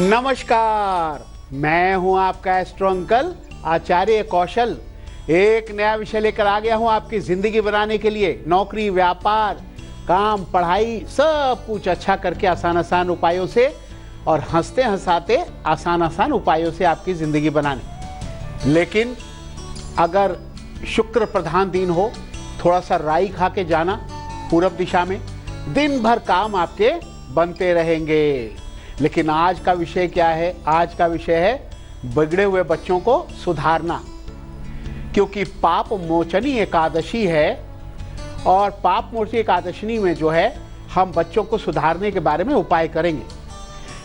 नमस्कार, मैं हूं आपका एस्ट्रो अंकल आचार्य कौशल। एक नया विषय लेकर आ गया हूं आपकी जिंदगी बनाने के लिए। नौकरी, व्यापार, काम, पढ़ाई सब कुछ अच्छा करके आसान आसान उपायों से और हंसते हंसाते आसान आसान उपायों से आपकी जिंदगी बनाने। लेकिन अगर शुक्र प्रधान दिन हो, थोड़ा सा राई खा के जाना पूरब दिशा में, दिन भर काम आपके बनते रहेंगे। लेकिन आज का विषय क्या है? आज का विषय है बिगड़े हुए बच्चों को सुधारना, क्योंकि पाप मोचनी एकादशी है और पाप मोचनी एकादशी में जो है हम बच्चों को सुधारने के बारे में उपाय करेंगे।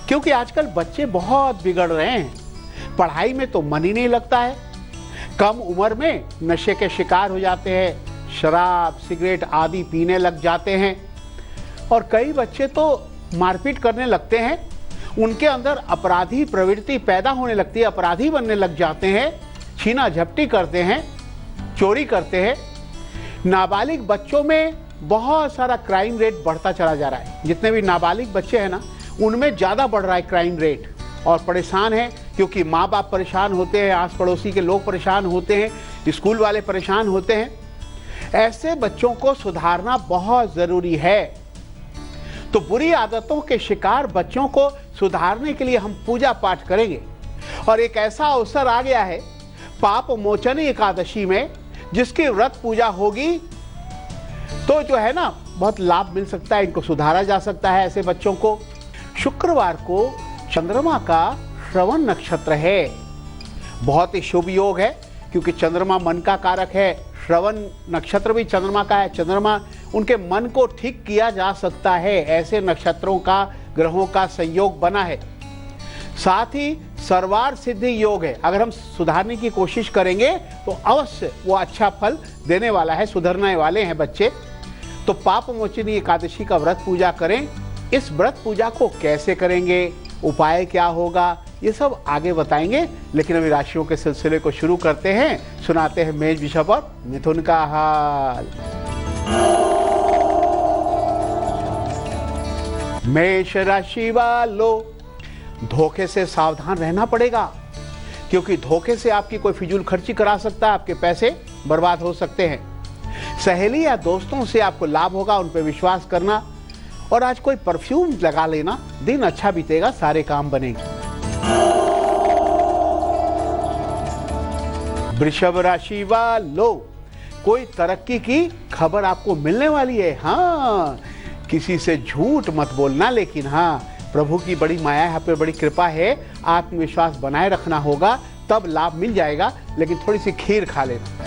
क्योंकि आजकल बच्चे बहुत बिगड़ रहे हैं, पढ़ाई में तो मन ही नहीं लगता है, कम उम्र में नशे के शिकार हो जाते हैं, शराब सिगरेट आदि पीने लग जाते हैं और कई बच्चे तो मारपीट करने लगते हैं। उनके अंदर अपराधी प्रवृत्ति पैदा होने लगती है, अपराधी बनने लग जाते हैं, छीना झपटी करते हैं, चोरी करते हैं। नाबालिग बच्चों में बहुत सारा क्राइम रेट बढ़ता चला जा रहा है। जितने भी नाबालिग बच्चे हैं ना, उनमें ज़्यादा बढ़ रहा है क्राइम रेट। और परेशान है क्योंकि माँ बाप परेशान होते हैं, आस पड़ोसी के लोग परेशान होते हैं, स्कूल वाले परेशान होते हैं। ऐसे बच्चों को सुधारना बहुत ज़रूरी है। तो बुरी आदतों के शिकार बच्चों को सुधारने के लिए हम पूजा पाठ करेंगे। और एक ऐसा अवसर आ गया है पाप मोचनी एकादशी में, जिसकी व्रत पूजा होगी तो जो है ना बहुत लाभ मिल सकता है, इनको सुधारा जा सकता है ऐसे बच्चों को। शुक्रवार को चंद्रमा का श्रवण नक्षत्र है, बहुत ही शुभ योग है क्योंकि चंद्रमा मन का कारक है। श्रवण नक्षत्र भी चंद्रमा का है, चंद्रमा उनके मन को ठीक किया जा सकता है। ऐसे नक्षत्रों का ग्रहों का संयोग बना है। साथ ही सर्वार्थ सिद्धि योग है। अगर हम सुधारने की कोशिश करेंगे तो अवश्य वो अच्छा फल देने वाला है, सुधरने वाले हैं बच्चे। तो पाप मोचनी एकादशी का व्रत पूजा करें। इस व्रत पूजा को कैसे करेंगे, उपाय क्या होगा, ये सब आगे बताएंगे। लेकिन अभी राशियों के सिलसिले को शुरू करते हैं। सुनाते हैं मेष, वृषभ और मिथुन का हाल। मेष राशि वालों, धोखे से सावधान रहना पड़ेगा, क्योंकि धोखे से आपकी कोई फिजूल खर्ची करा सकता है, आपके पैसे बर्बाद हो सकते हैं। सहेली या दोस्तों से आपको लाभ होगा, उन पर विश्वास करना। और आज कोई परफ्यूम लगा लेना, दिन अच्छा बीतेगा, सारे काम बनेंगे। वृषभ राशि वालों, कोई तरक्की की खबर आपको मिलने वाली है। हाँ, किसी से झूठ मत बोलना, लेकिन हाँ प्रभु की बड़ी माया यहाँ पे, बड़ी कृपा है। आत्मविश्वास बनाए रखना होगा, तब लाभ मिल जाएगा। लेकिन थोड़ी सी खीर खा लेना।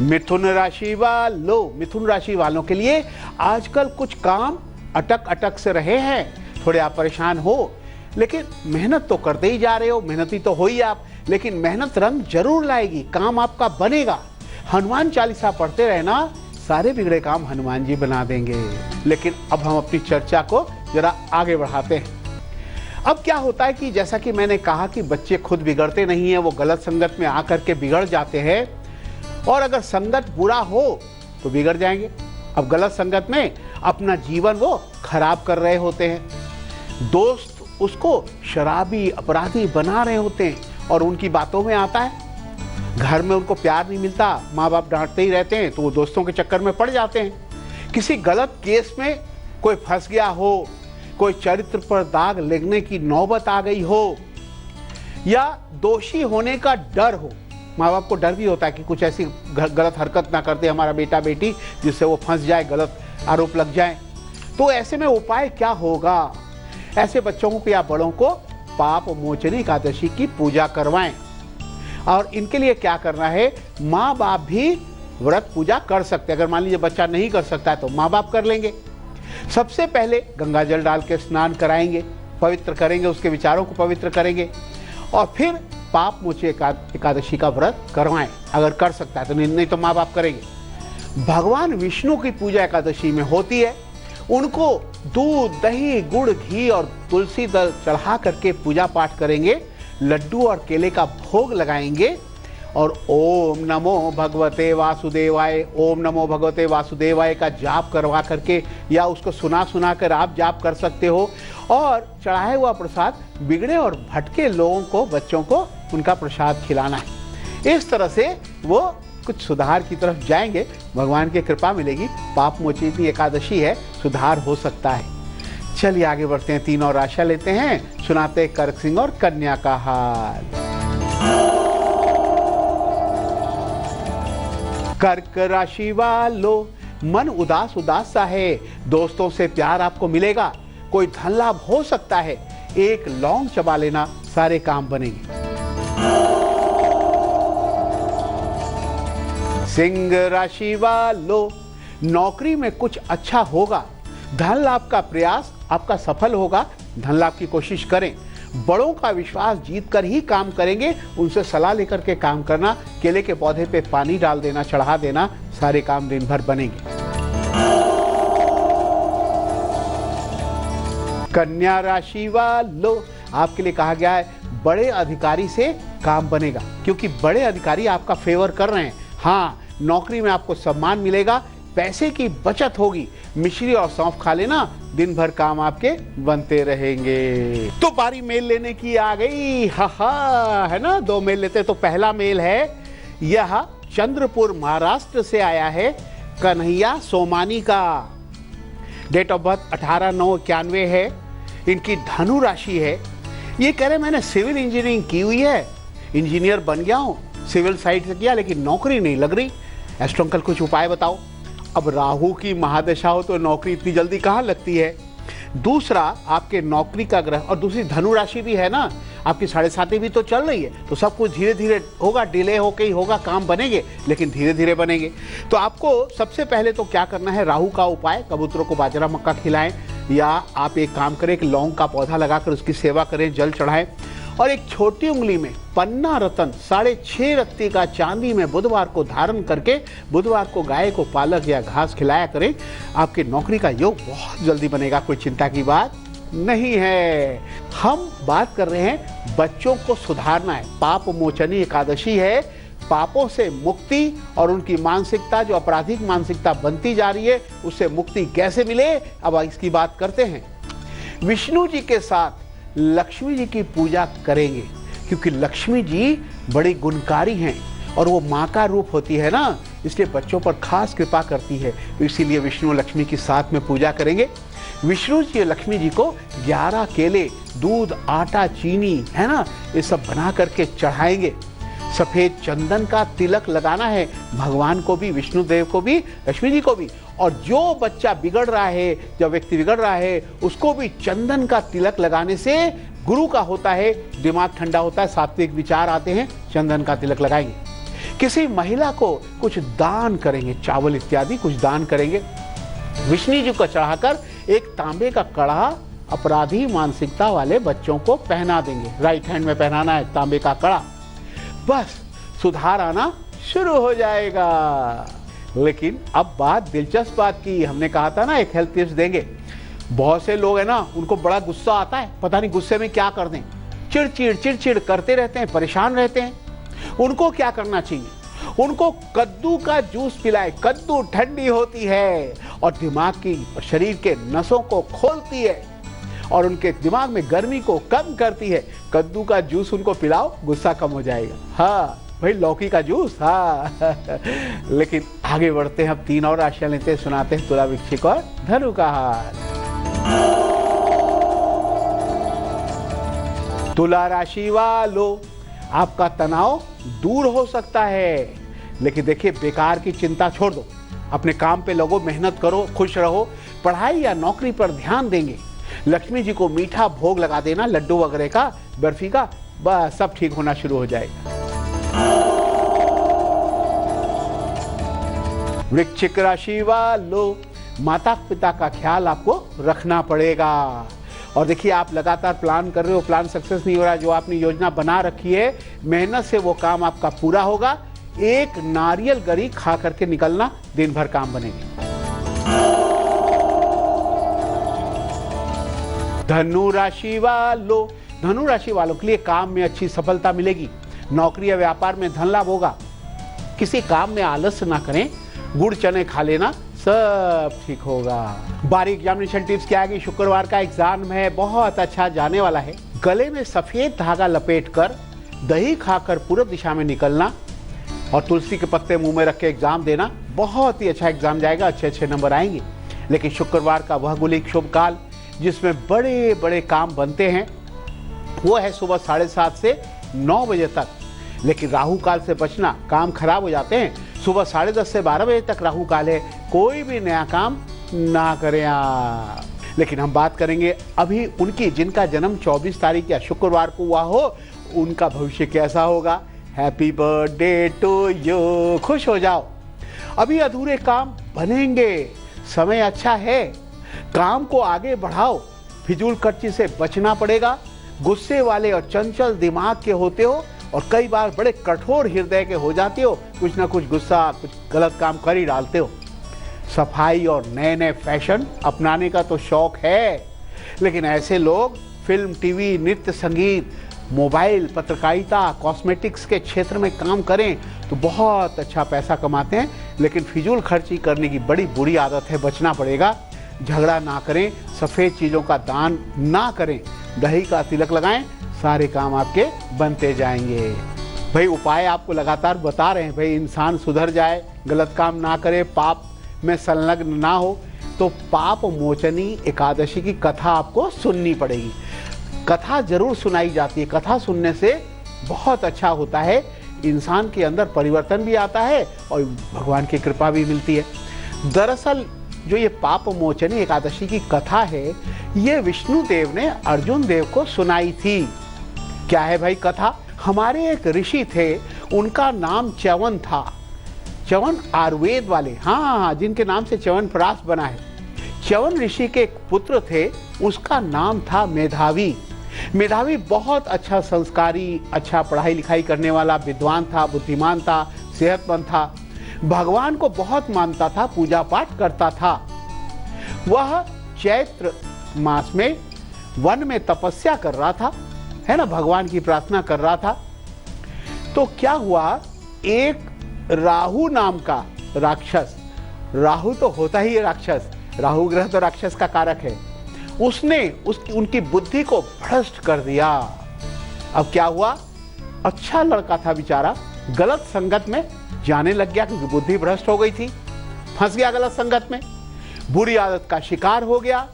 मिथुन राशि वालों, मिथुन राशि वालों के लिए आजकल कुछ काम अटक अटक से रहे हैं। थोड़े आप परेशान हो, लेकिन मेहनत तो करते ही जा रहे हो, मेहनती तो हो ही आप, लेकिन मेहनत रंग जरूर लाएगी, काम आपका बनेगा। हनुमान चालीसा पढ़ते रहना, सारे बिगड़े काम हनुमान जी बना देंगे। लेकिन अब हम अपनी चर्चा को जरा आगे बढ़ाते हैं। अब क्या होता है कि जैसा कि मैंने कहा कि बच्चे खुद बिगड़ते नहीं है, वो गलत संगत में आकर के बिगड़ जाते हैं। और अगर संगत बुरा हो तो बिगड़ जाएंगे। अब गलत संगत में अपना जीवन वो खराब कर रहे होते हैं। दोस्त उसको शराबी अपराधी बना रहे होते हैं और उनकी बातों में आता है। घर में उनको प्यार नहीं मिलता, माँ बाप डांटते ही रहते हैं, तो वो दोस्तों के चक्कर में पड़ जाते हैं। किसी गलत केस में कोई फंस गया हो, कोई चरित्र पर दाग लगने की नौबत आ गई हो, या दोषी होने का डर हो। माँ बाप को डर भी होता है कि कुछ ऐसी गलत हरकत ना करते हमारा बेटा बेटी, जिससे वो फंस जाए, गलत आरोप लग जाए। तो ऐसे में उपाय क्या होगा? ऐसे बच्चों को या बड़ों को पाप मोचनी एकादशी की पूजा करवाएं। और इनके लिए क्या करना है, माँ बाप भी व्रत पूजा कर सकते हैं। अगर मान लीजिए बच्चा नहीं कर सकता है तो माँ बाप कर लेंगे। सबसे पहले गंगा जल डाल के स्नान कराएंगे, पवित्र करेंगे, उसके विचारों को पवित्र करेंगे और फिर पाप मोचनी एकादशी का व्रत करवाएं। अगर कर सकता है तो, नहीं तो माँ बाप करेंगे। भगवान विष्णु की पूजा एकादशी में होती है। उनको दूध, दही, गुड़, घी और तुलसी दल चढ़ा करके पूजा पाठ करेंगे, लड्डू और केले का भोग लगाएंगे और ओम नमो भगवते वासुदेवाय, ओम नमो भगवते वासुदेवाय का जाप करवा करके या उसको सुना सुना कर आप जाप कर सकते हो। और चढ़ाया हुआ प्रसाद बिगड़े और भटके लोगों को, बच्चों को उनका प्रसाद खिलाना है। इस तरह से वो कुछ सुधार की तरफ जाएंगे, भगवान की कृपा मिलेगी। पाप मोचनी एकादशी है, सुधार हो सकता है। चलिए आगे बढ़ते हैं, 3 और राशियां लेते हैं, सुनाते हैं कर्क सिंह और कन्या का हाल। कर्क राशि वालों, मन उदास उदास सा है, दोस्तों से प्यार आपको मिलेगा, कोई धन लाभ हो सकता है, एक लौंग चबा लेना, सारे काम बनेंगे। सिंह राशि वालों, नौकरी में कुछ अच्छा होगा, धन लाभ का प्रयास आपका सफल होगा, धन लाभ की कोशिश करें। बड़ों का विश्वास जीत कर ही काम करेंगे, उनसे सलाह लेकर के काम करना। केले के पौधे पे पानी डाल देना, चढ़ा देना, सारे काम दिन भर बनेंगे। कन्या राशि वालों, आपके लिए कहा गया है बड़े अधिकारी से काम बनेगा, क्योंकि बड़े अधिकारी आपका फेवर कर रहे हैं। हाँ, नौकरी में आपको सम्मान मिलेगा, पैसे की बचत होगी, मिश्री और सौंफ खा लेना, दिन भर काम आपके बनते रहेंगे। तो बारी मेल लेने की आ गई, हा है ना। 2 मेल लेते। तो पहला मेल है, यह चंद्रपुर महाराष्ट्र से आया है, कन्हैया सोमानी का। डेट ऑफ बर्थ 18/9/91 है। इनकी धनु राशि है। ये कह रहे मैंने सिविल इंजीनियरिंग की हुई है, इंजीनियर बन गया हूँ, सिविल साइड से किया, लेकिन नौकरी नहीं लग रही। एस्ट्रो अंकल कुछ उपाय बताओ। अब राहु की महादशा हो तो नौकरी इतनी जल्दी कहाँ लगती है। दूसरा, आपके नौकरी का ग्रह और दूसरी धनु राशि भी है ना, आपकी 7.5 भी तो चल रही है, तो सब कुछ धीरे धीरे होगा, डिले होके ही होगा, काम बनेंगे, लेकिन धीरे धीरे बनेंगे। तो आपको सबसे पहले तो क्या करना है, राहु का उपाय, कबूतरों को बाजरा मक्का खिलाएं, या आप एक काम करें, एक लौंग का पौधा लगाकर उसकी सेवा करें, जल चढ़ाएं, और एक छोटी उंगली में पन्ना रतन 6.5 रत्ती का चांदी में बुधवार को धारण करके बुधवार को गाय को पालक या घास खिलाया करें। आपकी नौकरी का योग बहुत जल्दी बनेगा, कोई चिंता की बात नहीं है। हम बात कर रहे हैं बच्चों को सुधारना है, पाप मोचनी एकादशी है, पापों से मुक्ति और उनकी मानसिकता जो आपराधिक मानसिकता बनती जा रही है, उससे मुक्ति कैसे मिले, अब इसकी बात करते हैं। विष्णु जी के साथ लक्ष्मी जी की पूजा करेंगे, क्योंकि लक्ष्मी जी बड़ी गुणकारी हैं और वो माँ का रूप होती है ना, इसलिए बच्चों पर खास कृपा करती है। इसीलिए विष्णु लक्ष्मी की साथ में पूजा करेंगे। विष्णु जी लक्ष्मी जी को 11 केले, दूध, आटा, चीनी है ना, ये सब बना करके चढ़ाएंगे। सफेद चंदन का तिलक लगाना है, भगवान को भी, विष्णु देव को भी, लक्ष्मी जी को भी। और जो बच्चा बिगड़ रहा है, जो व्यक्ति बिगड़ रहा है, उसको भी चंदन का तिलक लगाने से गुरु का होता है, दिमाग ठंडा होता है, सात्विक विचार आते हैं। चंदन का तिलक लगाएंगे। किसी महिला को कुछ दान करेंगे, चावल इत्यादि कुछ दान करेंगे। विष्णु जी को चढ़ाकर एक तांबे का कड़ा अपराधी मानसिकता वाले बच्चों को पहना देंगे। राइट हैंड में पहनाना है तांबे का कड़ा, बस सुधार आना शुरू हो जाएगा। लेकिन अब बात दिलचस्प बात की, हमने कहा था ना एक हेल्थ टिप्स देंगे। बहुत से लोग हैं ना, उनको बड़ा गुस्सा आता है, पता नहीं गुस्से में क्या कर दें, चिड़चिड़ करते रहते हैं, परेशान रहते हैं। उनको क्या करना चाहिए, उनको कद्दू का जूस पिलाए। कद्दू ठंडी होती है और दिमाग की, शरीर के नसों को खोलती है और उनके दिमाग में गर्मी को कम करती है। कद्दू का जूस उनको पिलाओ, गुस्सा कम हो जाएगा। हाँ भाई, लौकी का जूस, हाँ। लेकिन आगे बढ़ते हैं, अब 3 और राशियां लेते हैं, सुनाते हैं तुला, वृश्चिक और धनु का हाल। तुला राशि वालों, आपका तनाव दूर हो सकता है, लेकिन देखिए बेकार की चिंता छोड़ दो, अपने काम पे लगो, मेहनत करो, खुश रहो। पढ़ाई या नौकरी पर ध्यान देंगे। लक्ष्मी जी को मीठा भोग लगा देना, लड्डू वगैरह का, बर्फी का, बस सब ठीक होना शुरू हो जाएगा। वृश्चिक राशि वालों, माता पिता का ख्याल आपको रखना पड़ेगा। और देखिए आप लगातार प्लान कर रहे हो, प्लान सक्सेस नहीं हो रहा, जो आपने योजना बना रखी है, मेहनत से वो काम आपका पूरा होगा। एक नारियल गरी खा करके निकलना, दिन भर काम बनेंगे। धनु राशि वालों, धनु राशि वालों के लिए काम में अच्छी सफलता मिलेगी। नौकरी या व्यापार में धन लाभ होगा। किसी काम में आलस्य ना करें, गुड़ चने खा लेना, सब ठीक होगा। बारीक एग्जामिनेशन टिप्स क्या है कि शुक्रवार का एग्जाम है, बहुत अच्छा जाने वाला है। गले में सफेद धागा लपेटकर दही खाकर पूर्व दिशा में निकलना और तुलसी के पत्ते मुंह में रख के एग्जाम देना, बहुत ही अच्छा एग्जाम जाएगा, अच्छे अच्छे नंबर आएंगे। लेकिन शुक्रवार का वह गुलिक शुभ काल जिसमें बड़े बड़े काम बनते हैं वो है सुबह 7:30 से 9 बजे तक। लेकिन राहु काल से बचना, काम खराब हो जाते हैं। सुबह 10:30 से 12 बजे तक राहु काल है, कोई भी नया काम ना करें आप। लेकिन हम बात करेंगे अभी उनकी जिनका जन्म 24 तारीख या शुक्रवार को हुआ हो, उनका भविष्य कैसा होगा। हैप्पी बर्थडे टू यू, खुश हो जाओ। अभी अधूरे काम बनेंगे, समय अच्छा है, काम को आगे बढ़ाओ। फिजूल खर्ची से बचना पड़ेगा। गुस्से वाले और चंचल दिमाग के होते हो और कई बार बड़े कठोर हृदय के हो जाते हो, कुछ ना कुछ गुस्सा, कुछ गलत काम कर ही डालते हो। सफाई और नए नए फैशन अपनाने का तो शौक है, लेकिन ऐसे लोग फिल्म, टीवी, नृत्य, संगीत, मोबाइल, पत्रकारिता, कॉस्मेटिक्स के क्षेत्र में काम करें तो बहुत अच्छा पैसा कमाते हैं। लेकिन फिजूल खर्ची करने की बड़ी बुरी आदत है, बचना पड़ेगा। झगड़ा ना करें, सफ़ेद चीज़ों का दान ना करें, दही का तिलक लगाएं, सारे काम आपके बनते जाएंगे। भाई उपाय आपको लगातार बता रहे हैं, भाई इंसान सुधर जाए, गलत काम ना करे, पाप में संलग्न ना हो, तो पाप मोचनी एकादशी की कथा आपको सुननी पड़ेगी। कथा जरूर सुनाई जाती है, कथा सुनने से बहुत अच्छा होता है, इंसान के अंदर परिवर्तन भी आता है और भगवान की कृपा भी मिलती है। दरअसल जो ये पाप मोचनी एकादशी की कथा है, ये विष्णु देव ने अर्जुन देव को सुनाई थी। क्या है भाई कथा? हमारे एक ऋषि थे, उनका नाम च्यवन था। च्यवन आयुर्वेद वाले, हाँ, जिनके नाम से च्यवनप्राश बना है। च्यवन ऋषि के एक पुत्र थे, उसका नाम था मेधावी। मेधावी बहुत अच्छा संस्कारी, अच्छा पढ़ाई लिखाई करने वाला विद्वान था, बुद्धिमान था, सेहतमंद था, भगवान को बहुत मानता था, पूजा पाठ करता था। वह चैत्र मास में वन में तपस्या कर रहा था, है ना, भगवान की प्रार्थना कर रहा था। तो क्या हुआ, एक राहु नाम का राक्षस, राहु तो होता ही है राक्षस, राहु ग्रह तो राक्षस का कारक है, उसने उनकी बुद्धि को भ्रष्ट कर दिया। अब क्या हुआ, अच्छा लड़का था बेचारा, गलत संगत में जाने लग गया क्योंकि बुद्धि भ्रष्ट हो गई थी, फंस गया गलत संगत में, बुरी आदत का शिकार हो गया।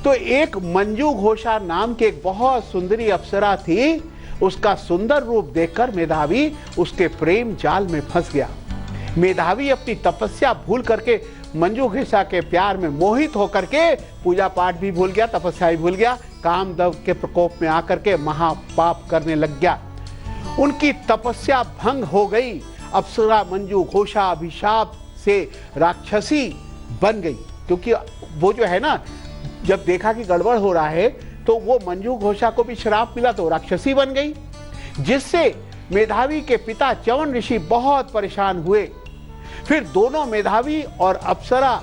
तो एक मंजू घोषा नाम की एक बहुत सुंदरी अप्सरा थी, उसका सुंदर रूप देखकर मेधावी उसके प्रेम जाल में फंस गया। मेधावी अपनी तपस्या भूल करके मंजू घोषा के प्यार में मोहित होकर के पूजा पाठ भी भूल गया, तपस्या भी भूल गया, कामदेव के प्रकोप में आकर के महापाप करने लग गया। उनकी तपस्या भंग हो गई। अप्सरा मंजू घोषा अभिशाप से राक्षसी बन गई, क्योंकि वो जो है ना, जब देखा कि गड़बड़ हो रहा है तो वो मंजू घोषा को भी श्राप मिला तो राक्षसी बन गई, जिससे मेधावी के पिता च्यवन ऋषि बहुत परेशान हुए। फिर दोनों मेधावी और अप्सरा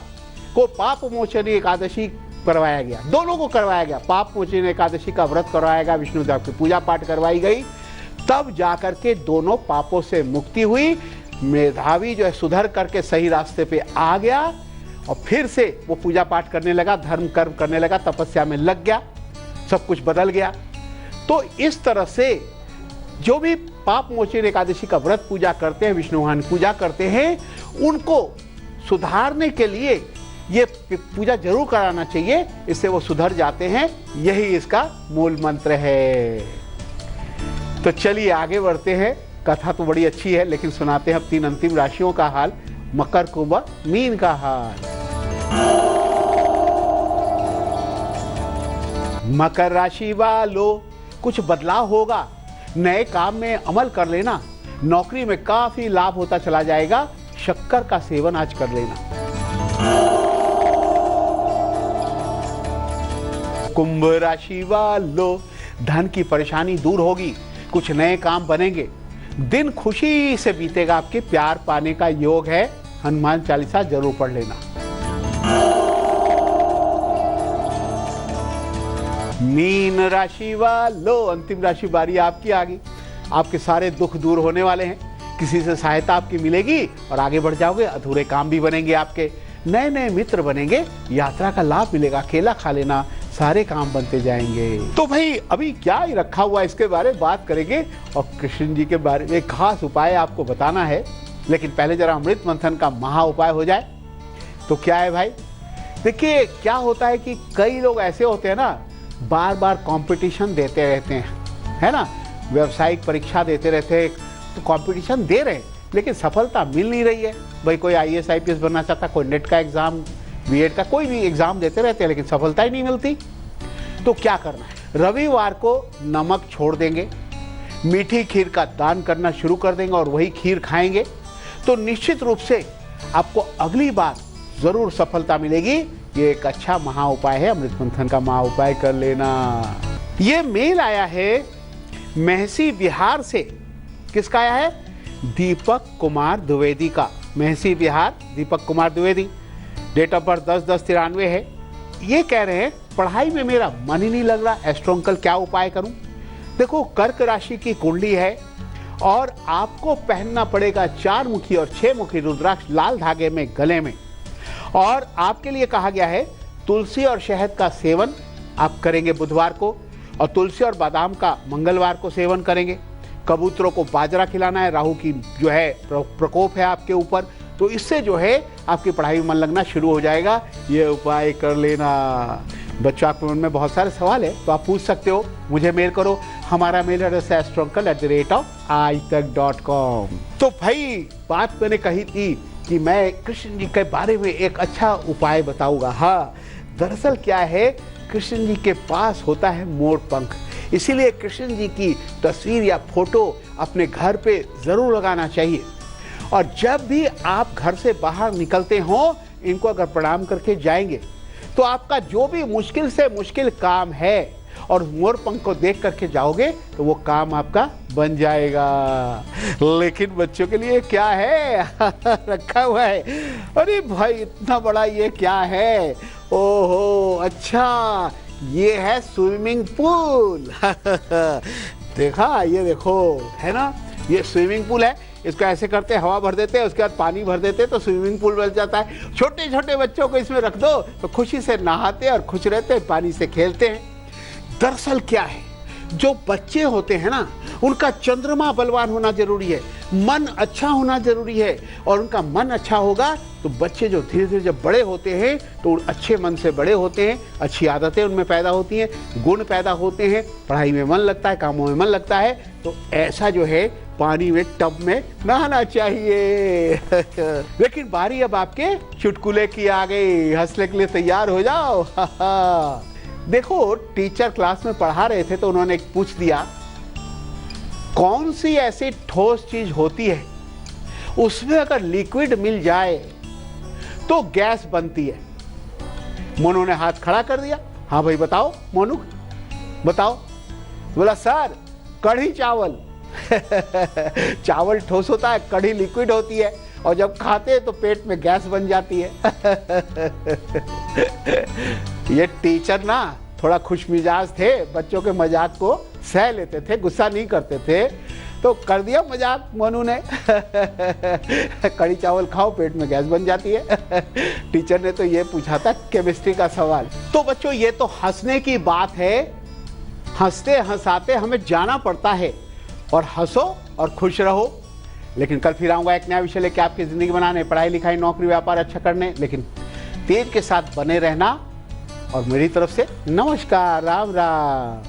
को पाप मोचनी एकादशी करवाया गया, दोनों को करवाया गया, पाप मोचनी एकादशी का व्रत करवाया गया, विष्णुदेव की पूजा पाठ करवाई गई, तब जाकर के दोनों पापों से मुक्ति हुई। मेधावी जो है सुधर करके सही रास्ते पे आ गया और फिर से वो पूजा पाठ करने लगा, धर्म कर्म करने लगा, तपस्या में लग गया, सब कुछ बदल गया। तो इस तरह से जो भी पाप मोचन एकादशी का व्रत पूजा करते हैं, विष्णु भगवान पूजा करते हैं, उनको सुधारने के लिए ये पूजा जरूर कराना चाहिए, इससे वो सुधर जाते हैं। यही इसका मूल मंत्र है। तो चलिए आगे बढ़ते हैं। कथा तो बड़ी अच्छी है, लेकिन सुनाते हैं अब 3 अंतिम राशियों का हाल, मकर, कुंभ, मीन का हाल। मकर राशि वालों, कुछ बदलाव होगा, नए काम में अमल कर लेना, नौकरी में काफी लाभ होता चला जाएगा, शक्कर का सेवन आज कर लेना। कुंभ राशि वालों, धन की परेशानी दूर होगी, कुछ नए काम बनेंगे, दिन खुशी से बीतेगा, आपके प्यार पाने का योग है, हनुमान चालीसा जरूर पढ़ लेना। मीन राशि वालों, अंतिम राशि बारी आपकी आ गई। आपके सारे दुख दूर होने वाले हैं, किसी से सहायता आपकी मिलेगी और आगे बढ़ जाओगे, अधूरे काम भी बनेंगे आपके, नए नए मित्र बनेंगे, यात्रा का लाभ मिलेगा, केला खा लेना, सारे काम बनते जाएंगे। तो भाई अभी क्या ही रखा हुआ इसके बारे में बात करेंगे और कृष्ण जी के बारे में एक खास उपाय आपको बताना है। लेकिन पहले जरा अमृत मंथन का महा उपाय हो जाए। तो क्या है भाई, देखिए क्या होता है कि कई लोग ऐसे होते हैं ना, बार बार कंपटीशन देते रहते हैं, है ना, व्यावसायिक परीक्षा देते रहते हैं, तो कंपटीशन दे रहे हैं लेकिन सफलता मिल नहीं रही है। भाई कोई IAS IPS बनना चाहता, कोई नेट का एग्जाम, B.Ed का, कोई भी एग्जाम देते रहते हैं लेकिन सफलता ही नहीं मिलती। तो क्या करना है, रविवार को नमक छोड़ देंगे, मीठी खीर का दान करना शुरू कर देंगे और वही खीर खाएंगे तो निश्चित रूप से आपको अगली बार जरूर सफलता मिलेगी। ये एक अच्छा महा उपाय है, अमृत मंथन का महा उपाय कर लेना। ये मेल आया है महसी बिहार से, किसका आया है, दीपक कुमार द्विवेदी का। Mahsi Bihar, Deepak Kumar Dwivedi, date of birth 10/10/93 है। ये कह रहे हैं पढ़ाई में मेरा मन ही नहीं लग रहा, एस्ट्रो अंकल क्या उपाय करूं। देखो कर्क राशि की कुंडली है और आपको पहनना पड़ेगा 4 मुखी और 6 मुखी रुद्राक्ष लाल धागे में गले में, और आपके लिए कहा गया है तुलसी और शहद का सेवन आप करेंगे बुधवार को, और तुलसी और बादाम का मंगलवार को सेवन करेंगे। कबूतरों को बाजरा खिलाना है, राहु की जो है प्रकोप है आपके ऊपर, तो इससे जो है आपकी पढ़ाई में मन लगना शुरू हो जाएगा। ये उपाय कर लेना। बच्चों आपके मन में बहुत सारे सवाल है तो आप पूछ सकते हो, मुझे मेल करो, हमारा मेल एड्रेस है astrouncle@itech.com। तो भाई बात मैंने कही थी कि मैं कृष्ण जी के बारे में एक अच्छा उपाय बताऊंगा। हाँ, दरअसल क्या है, कृष्ण जी के पास होता है मोर पंख, इसीलिए कृष्ण जी की तस्वीर या फोटो अपने घर पे जरूर लगाना चाहिए। और जब भी आप घर से बाहर निकलते हो, इनको अगर प्रणाम करके जाएंगे तो आपका जो भी मुश्किल से मुश्किल काम है और मोर पंख को देख करके जाओगे तो वो काम आपका बन जाएगा। लेकिन बच्चों के लिए क्या है रखा हुआ है, अरे भाई इतना बड़ा ये क्या है, ओहो अच्छा ये है स्विमिंग पूल देखा, ये देखो है ना, ये स्विमिंग पूल है। इसको ऐसे करते हैं, हवा भर देते हैं, उसके बाद पानी भर देते हैं तो स्विमिंग पूल बन जाता है। छोटे छोटे बच्चों को इसमें रख दो तो खुशी से नहाते और खुश रहते हैं, पानी से खेलते हैं। दरअसल क्या है, जो बच्चे होते हैं ना, उनका चंद्रमा बलवान होना जरूरी है, मन अच्छा होना जरूरी है, और उनका मन अच्छा होगा तो बच्चे जो धीरे धीरे जब बड़े होते हैं तो अच्छे मन से बड़े होते हैं, अच्छी आदतें उनमें पैदा होती हैं, गुण पैदा होते हैं, पढ़ाई में मन लगता है, कामों में मन लगता है। तो ऐसा जो है पानी में टब में नहाना चाहिए लेकिन बारी अब आपके चुटकुले की आ गई, हंसने के लिए तैयार हो जाओ देखो टीचर क्लास में पढ़ा रहे थे तो उन्होंने पूछ दिया, कौन सी ऐसी ठोस चीज होती है उसमें अगर लिक्विड मिल जाए तो गैस बनती है। मोनू ने हाथ खड़ा कर दिया, हाँ भाई बताओ मोनू बताओ। बोला सर कढ़ी चावल चावल ठोस होता है, कढ़ी लिक्विड होती है, और जब खाते हैं तो पेट में गैस बन जाती है ये टीचर ना थोड़ा खुश मिजाज थे, बच्चों के मजाक को सह लेते थे, गुस्सा नहीं करते थे, तो कर दिया मजाक मोनू ने कढ़ी चावल खाओ पेट में गैस बन जाती है टीचर ने तो ये पूछा था केमिस्ट्री का सवाल। तो बच्चों ये तो हंसने की बात है, हंसते हंसाते हमें जाना पड़ता है, और हंसो और खुश रहो। लेकिन कल फिर आऊंगा एक नया विषय लेके आपकी जिंदगी बनाने, पढ़ाई लिखाई नौकरी व्यापार अच्छा करने, लेकिन तेज के साथ बने रहना। और मेरी तरफ से नमस्कार, राम राम।